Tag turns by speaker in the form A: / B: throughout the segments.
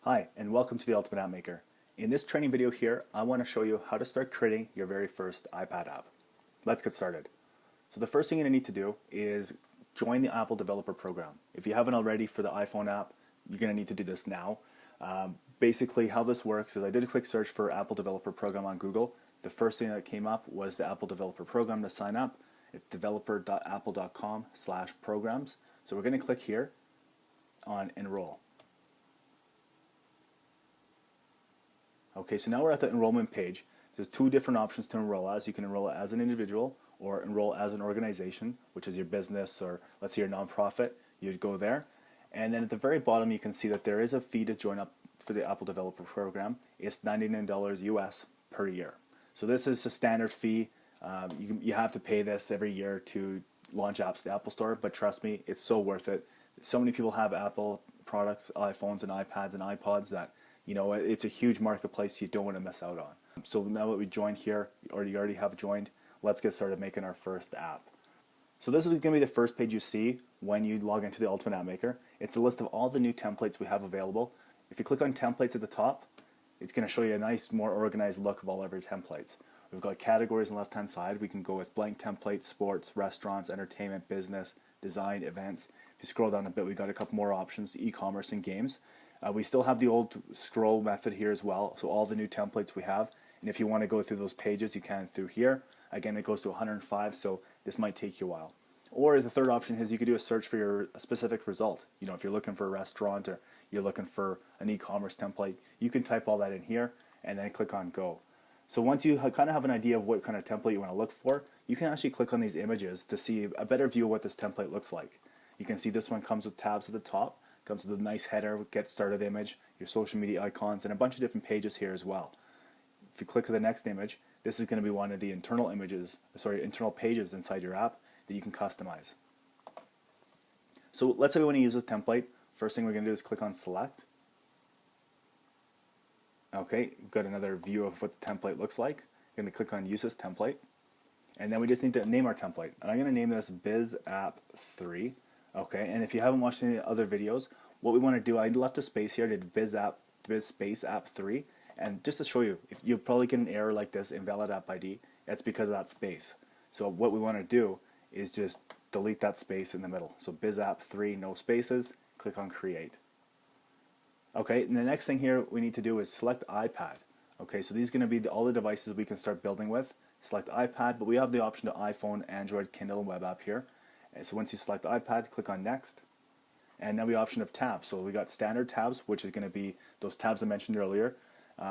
A: Hi, and welcome to the Ultimate App Maker. In this training video here, I want to show you how to start creating your very first iPad app. Let's get started. So the first thing you're going to need to do is join the Apple Developer Program. If you haven't already for the iPhone app, you're going to need to do this now. Basically, how this works is I did a quick search for Apple Developer Program on Google. The first thing that came up was the Apple Developer Program to sign up. It's developer.apple.com/programs. So we're going to click here on Enroll. Okay, so now we're at the enrollment page. There's two different options to enroll as. You can enroll as an individual or enroll as an organization, which is your business or let's say your nonprofit. You'd go there. And then at the very bottom, you can see that there is a fee to join up for the Apple Developer Program. It's $99 US per year. So this is a standard fee. You have to pay this every year to launch apps to the Apple Store, but trust me, it's so worth it. So many people have Apple products, iPhones and iPads and iPods that it's a huge marketplace you don't want to miss out on. So now that we joined here, or you already have joined, let's get started making our first app. So this is going to be the first page you see when you log into the Ultimate App Maker. It's a list of all the new templates we have available. If you click on templates at the top, it's going to show you a nice, more organized look of all of our templates. We've got categories on the left-hand side. We can go with blank templates, sports, restaurants, entertainment, business, design, events. If you scroll down a bit, we've got a couple more options, e-commerce and games. We still have the old scroll method here as well, so all the new templates we have. And if you want to go through those pages, you can through here. Again, it goes to 105, so this might take you a while. Or the third option is you could do a search for your specific result. If you're looking for a restaurant or you're looking for an e-commerce template, you can type all that in here and then click on Go. So once you kind of have an idea of what kind of template you want to look for, you can actually click on these images to see a better view of what this template looks like. You can see this one comes with tabs at the top. Comes with a nice header, get started image, your social media icons, and a bunch of different pages here as well. If you click on the next image, this is going to be one of the internal pages inside your app that you can customize. So let's say we want to use this template. First thing we're going to do is click on Select. Okay, we've got another view of what the template looks like. You're going to click on Use this template. And then we just need to name our template. And I'm going to name this BizApp3. Okay, and if you haven't watched any other videos, what we want to do, I left a space here, I did biz space app 3, and just to show you, if you'll probably get an error like this, invalid app ID, that's because of that space. So what we want to do is just delete that space in the middle. So biz app 3, no spaces, click on create. Okay, and the next thing here we need to do is select iPad. Okay, so these are going to be all the devices we can start building with. Select iPad, but we have the option to iPhone, Android, Kindle, and web app here. And so once you select iPad, click on Next. And now we have the option of tabs. So we got standard tabs, which is going to be those tabs I mentioned earlier.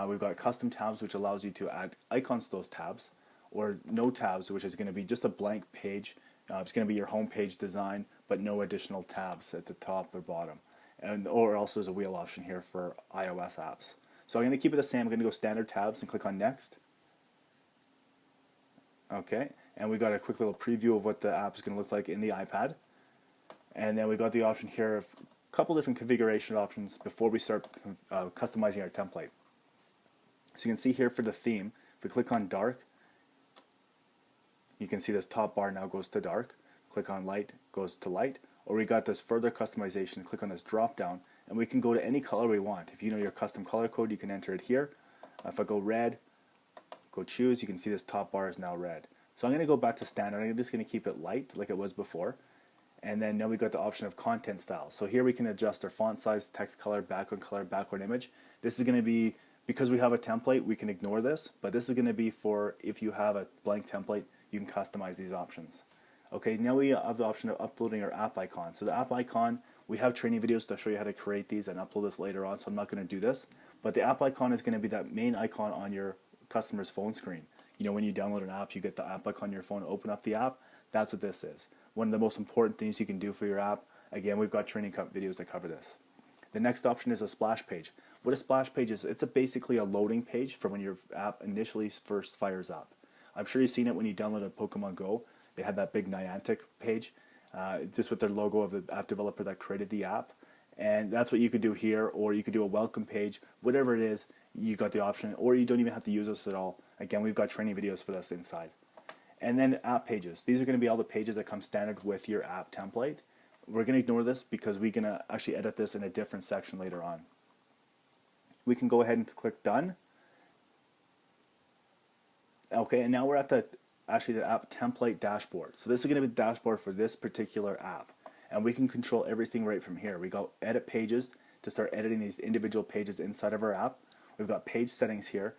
A: We've got custom tabs, which allows you to add icons to those tabs. Or no tabs, which is going to be just a blank page. It's going to be your home page design, but no additional tabs at the top or bottom. Or also there's a wheel option here for iOS apps. So I'm going to keep it the same. I'm going to go standard tabs and click on Next. Okay, and we got a quick little preview of what the app is going to look like in the iPad. And then we got the option here of a couple different configuration options before we start customizing our template. So you can see here for the theme, if we click on dark, you can see this top bar now goes to dark. Click on light, goes to light. Or we got this further customization, click on this drop down, and we can go to any color we want. If you know your custom color code, you can enter it here. If I go red, go choose, you can see this top bar is now red. So I'm going to go back to standard. I'm just going to keep it light like it was before. And then now we got the option of content style. So here we can adjust our font size, text color, background image. This is going to be, because we have a template, we can ignore this, but this is going to be for if you have a blank template, you can customize these options. Okay, now we have the option of uploading our app icon. So the app icon, we have training videos to show you how to create these and upload this later on, so I'm not going to do this. But the app icon is going to be that main icon on your customer's phone screen. When you download an app, you get the app icon on your phone, open up the app. That's what this is. One of the most important things you can do for your app. Again, we've got training videos that cover this. The next option is a splash page. What a splash page is, it's basically a loading page for when your app initially first fires up. I'm sure you've seen it when you downloaded Pokemon Go. They had that big Niantic page, just with their logo of the app developer that created the app. And that's what you could do here, or you could do a welcome page, whatever it is, you got the option, or you don't even have to use this at all. Again, we've got training videos for this inside. And then app pages. These are going to be all the pages that come standard with your app template. We're going to ignore this because we're going to actually edit this in a different section later on. we can go ahead and click done. Okay, and now we're at the app template dashboard. So this is going to be the dashboard for this particular app, and we can control everything right from here. We go edit pages to start editing these individual pages inside of our app. We've got page settings here.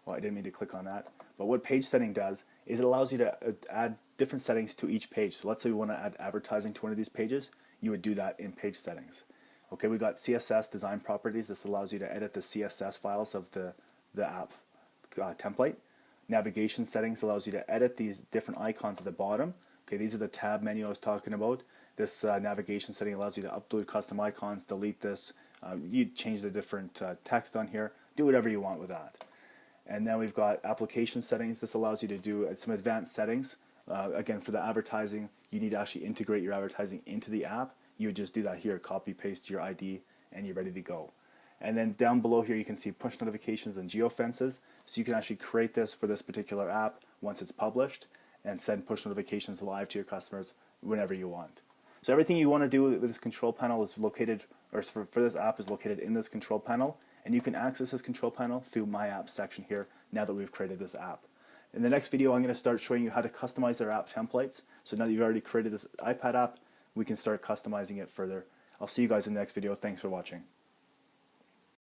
A: Well, I didn't mean to click on that, but what page setting does is it allows you to add different settings to each page. So let's say we want to add advertising to one of these pages, you would do that in page settings. Okay, we got CSS design properties. This allows you to edit the CSS files of the app template. Navigation settings allows you to edit these different icons at the bottom. Okay, these are the tab menu I was talking about. This navigation setting allows you to upload custom icons, delete this. You change the different text on here. Do whatever you want with that. And then we've got application settings. This allows you to do some advanced settings. Again, for the advertising, you need to actually integrate your advertising into the app. You would just do that here, copy paste your ID, and you're ready to go. And then down below here you can see push notifications and geofences. So you can actually create this for this particular app once it's published and send push notifications live to your customers whenever you want. So everything you want to do with this control panel is located, or for this app is located in this control panel, and you can access this control panel through My Apps section here now that we've created this app. In the next video I'm going to start showing you how to customize their app templates. So now that you've already created this iPad app, we can start customizing it further. I'll see you guys in the next video. Thanks for watching.